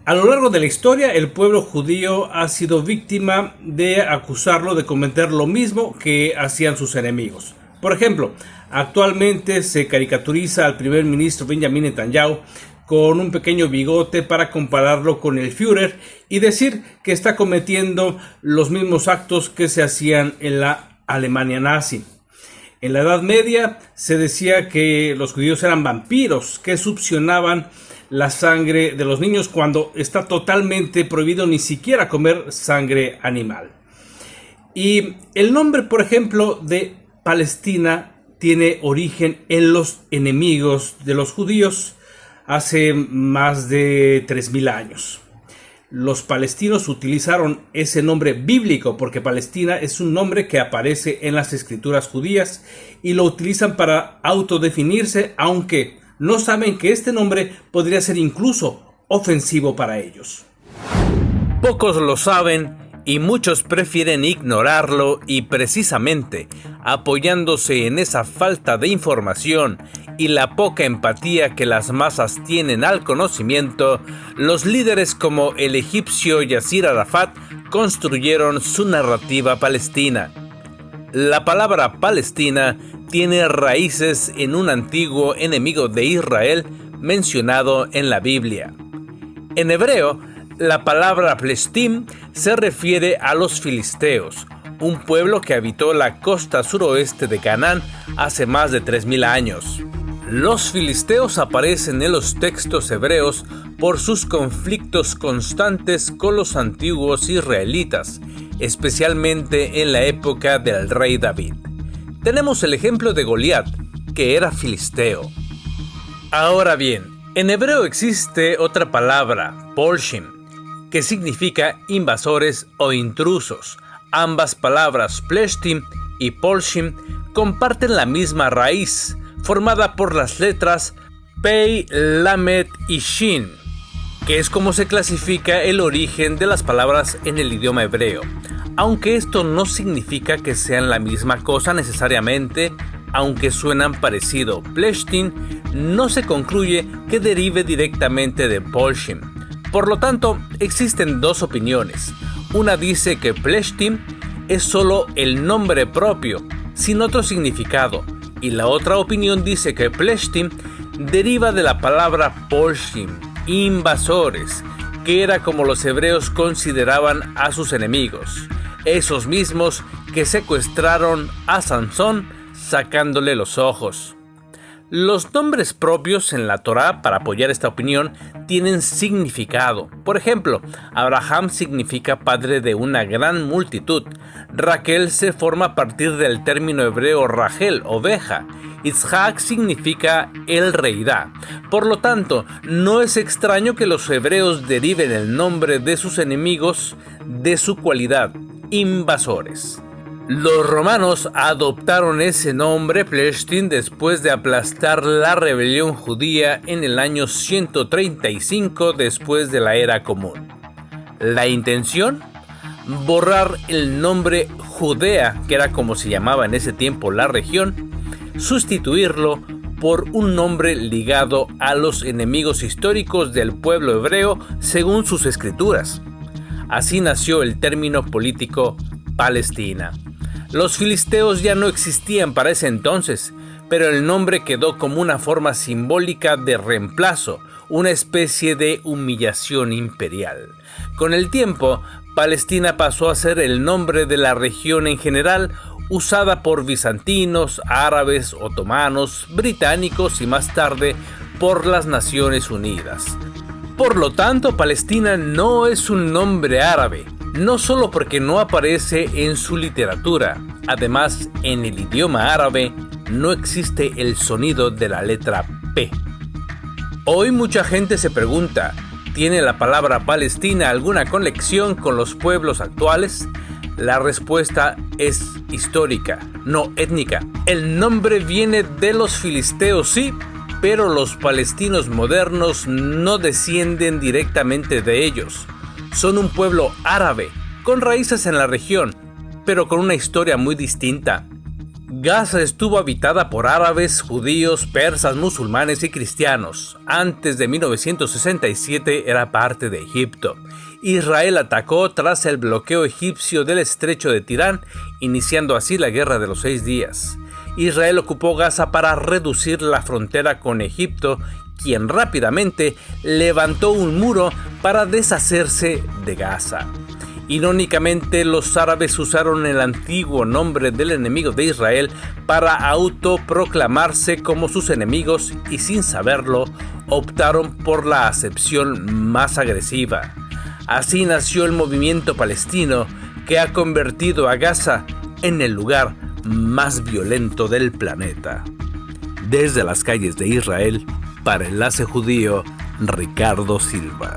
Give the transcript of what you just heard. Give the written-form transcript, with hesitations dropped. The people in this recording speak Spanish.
A lo largo de la historia, el pueblo judío ha sido víctima de acusarlo de cometer lo mismo que hacían sus enemigos. Por ejemplo, actualmente se caricaturiza al primer ministro Benjamin Netanyahu con un pequeño bigote para compararlo con el Führer y decir que está cometiendo los mismos actos que se hacían en la Alemania nazi. En la Edad Media se decía que los judíos eran vampiros que succionaban la sangre de los niños cuando está totalmente prohibido ni siquiera comer sangre animal. Y el nombre, por ejemplo, de Palestina tiene origen en los enemigos de los judíos hace más de 3000 años. Los palestinos utilizaron ese nombre bíblico porque Palestina es un nombre que aparece en las escrituras judías y lo utilizan para autodefinirse, aunque no saben que este nombre podría ser incluso ofensivo para ellos. Pocos lo saben y muchos prefieren ignorarlo, y precisamente apoyándose en esa falta de información y la poca empatía que las masas tienen al conocimiento, los líderes como el egipcio Yasir Arafat construyeron su narrativa palestina. La palabra Palestina tiene raíces en un antiguo enemigo de Israel mencionado en la Biblia. En hebreo, la palabra Pleshtim se refiere a los filisteos, un pueblo que habitó la costa suroeste de Canaán hace más de 3000 años. Los filisteos aparecen en los textos hebreos por sus conflictos constantes con los antiguos israelitas, especialmente en la época del rey David. Tenemos el ejemplo de Goliat, que era filisteo. Ahora bien, en hebreo existe otra palabra, polshim, que significa invasores o intrusos. Ambas palabras, pleshtim y polshim, comparten la misma raíz, formada por las letras Pei, Lamed y Shin, que es como se clasifica el origen de las palabras en el idioma hebreo. Aunque esto no significa que sean la misma cosa necesariamente, aunque suenan parecido. Pleshtim no se concluye que derive directamente de polshim. Por lo tanto, existen dos opiniones. Una dice que Pleshtim es solo el nombre propio, sin otro significado, y la otra opinión dice que Pleshtim deriva de la palabra polshim, invasores, que era como los hebreos consideraban a sus enemigos, esos mismos que secuestraron a Sansón sacándole los ojos. Los nombres propios en la Torá, para apoyar esta opinión, tienen significado. Por ejemplo, Abraham significa padre de una gran multitud. Raquel se forma a partir del término hebreo Rachel, oveja. Isaac significa el rey da. Por lo tanto, no es extraño que los hebreos deriven el nombre de sus enemigos de su cualidad, invasores. Los romanos adoptaron ese nombre Pleshtim después de aplastar la rebelión judía en el año 135 después de la era común. ¿La intención? Borrar el nombre Judea, que era como se llamaba en ese tiempo la región, sustituirlo por un nombre ligado a los enemigos históricos del pueblo hebreo según sus escrituras. Así nació el término político Palestina. Los filisteos ya no existían para ese entonces, pero el nombre quedó como una forma simbólica de reemplazo, una especie de humillación imperial. Con el tiempo, Palestina pasó a ser el nombre de la región en general, usada por bizantinos, árabes, otomanos, británicos y más tarde por las Naciones Unidas. Por lo tanto, Palestina no es un nombre árabe, no solo porque no aparece en su literatura, además en el idioma árabe no existe el sonido de la letra P. Hoy mucha gente se pregunta, ¿tiene la palabra Palestina alguna conexión con los pueblos actuales? La respuesta es histórica, no étnica. El nombre viene de los filisteos, sí, pero los palestinos modernos no descienden directamente de ellos. Son un pueblo árabe, con raíces en la región, pero con una historia muy distinta. Gaza estuvo habitada por árabes, judíos, persas, musulmanes y cristianos. Antes de 1967 era parte de Egipto. Israel atacó tras el bloqueo egipcio del estrecho de Tirán, iniciando así la Guerra de los 6 días. Israel ocupó Gaza para reducir la frontera con Egipto, quien rápidamente levantó un muro para deshacerse de Gaza. Irónicamente, los árabes usaron el antiguo nombre del enemigo de Israel para autoproclamarse como sus enemigos y, sin saberlo, optaron por la acepción más agresiva. Así nació el movimiento palestino, que ha convertido a Gaza en el lugar más violento del planeta. Desde las calles de Israel, para Enlace Judío, Ricardo Silva.